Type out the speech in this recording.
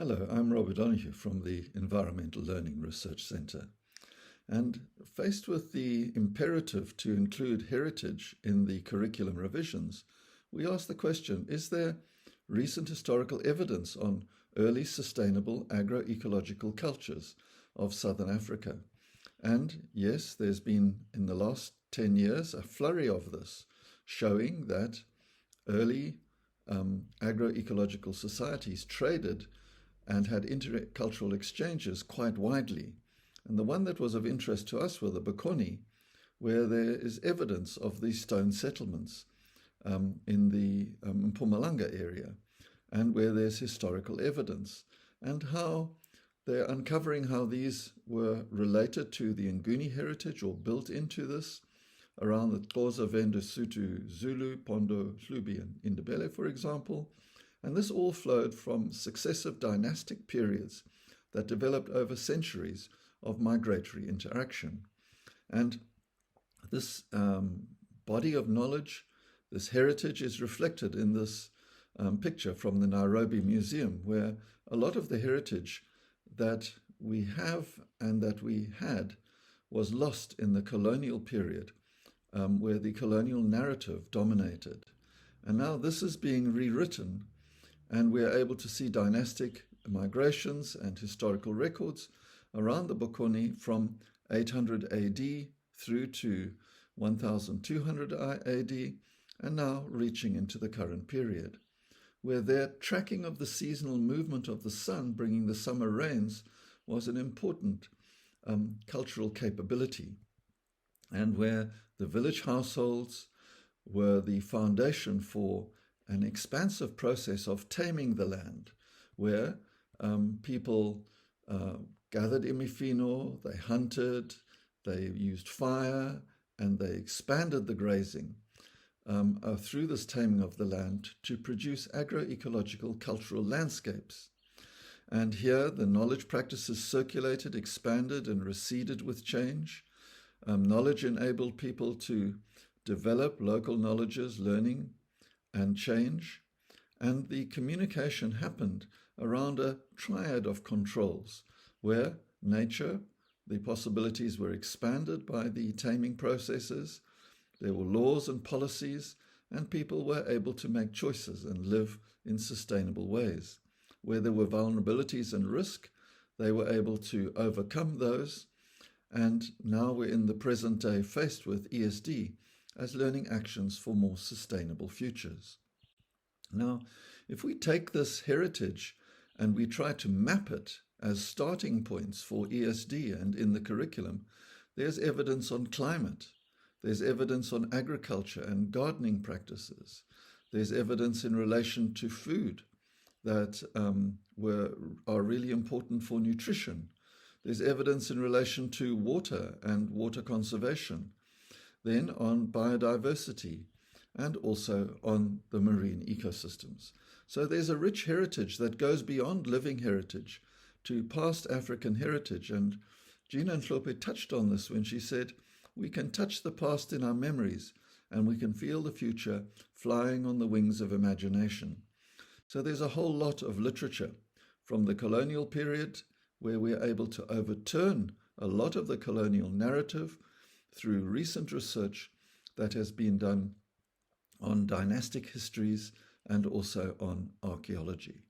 Hello, I'm Robert Donahue from the Environmental Learning Research Centre. And faced with the imperative to include heritage in the curriculum revisions, we asked the question, is there recent historical evidence on early sustainable agroecological cultures of Southern Africa? And yes, there's been in the last 10 years a flurry of this, showing that early agroecological societies traded and had intercultural exchanges quite widely. And the one that was of interest to us were the Bokoni, where there is evidence of these stone settlements in the Mpumalanga area, and where there's historical evidence, and how they're uncovering how these were related to the Nguni heritage or built into this around the Xhosa, Venda, Sotho, Zulu, Pondo, Hlubi, and Indebele, for example. And this all flowed from successive dynastic periods that developed over centuries of migratory interaction. And this body of knowledge, this heritage, is reflected in this picture from the Nairobi Museum, where a lot of the heritage that we have and that we had was lost in the colonial period, where the colonial narrative dominated. And now this is being rewritten, and we're able to see dynastic migrations and historical records around the Bokoni from 800 AD through to 1200 AD, and now reaching into the current period, where their tracking of the seasonal movement of the sun, bringing the summer rains, was an important cultural capability, and where the village households were the foundation for an expansive process of taming the land, where people gathered imifino, they hunted, they used fire, and they expanded the grazing through this taming of the land to produce agroecological cultural landscapes. And here the knowledge practices circulated, expanded, and receded with change. Knowledge enabled people to develop local knowledges, learning, and change, and the communication happened around a triad of controls, where nature, the possibilities were expanded by the taming processes, there were laws and policies, and people were able to make choices and live in sustainable ways. Where there were vulnerabilities and risk, they were able to overcome those, and now we're in the present day faced with ESD as learning actions for more sustainable futures. Now, if we take this heritage and we try to map it as starting points for ESD and in the curriculum, there's evidence on climate, there's evidence on agriculture and gardening practices, there's evidence in relation to food that are really important for nutrition, there's evidence in relation to water and water conservation, then on biodiversity, and also on the marine ecosystems. So there's a rich heritage that goes beyond living heritage to past African heritage. And Gina Nhlope touched on this when she said, we can touch the past in our memories and we can feel the future flying on the wings of imagination. So there's a whole lot of literature from the colonial period where we're able to overturn a lot of the colonial narrative through recent research that has been done on dynastic histories and also on archaeology.